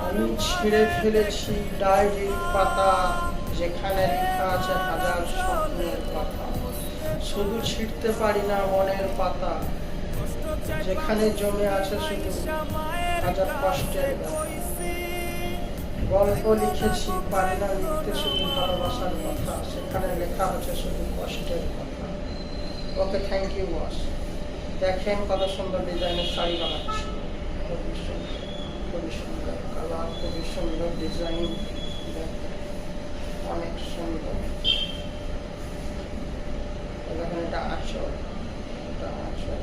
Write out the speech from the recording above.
আমি ছিঁড়ে ফেলেছি ডায়েরির পাতা, যেখানে লেখা আছে হাজার স্বপ্নের কথা। শুধু ছিঁড়তে পারি না মনের পাতা, যেখানে জমে আছে শুধু হাজার কষ্টের ব্যথা। গল্প লিখেছি, পারি না লিখতে শুধু ভালোবাসার কথা, সেখানে লেখা আছে শুধু কষ্টের কথা। ওকে, থ্যাংক ইউ বস। দেখেন কত সুন্দর ডিজাইনের শাড়ি বানাচ্ছি, খুবই সুন্দর, খুবই সুন্দর কালার, খুবই সুন্দর ডিজাইন, অনেক সুন্দর। দেখেন এটা আঁচল, এটা আঁচল।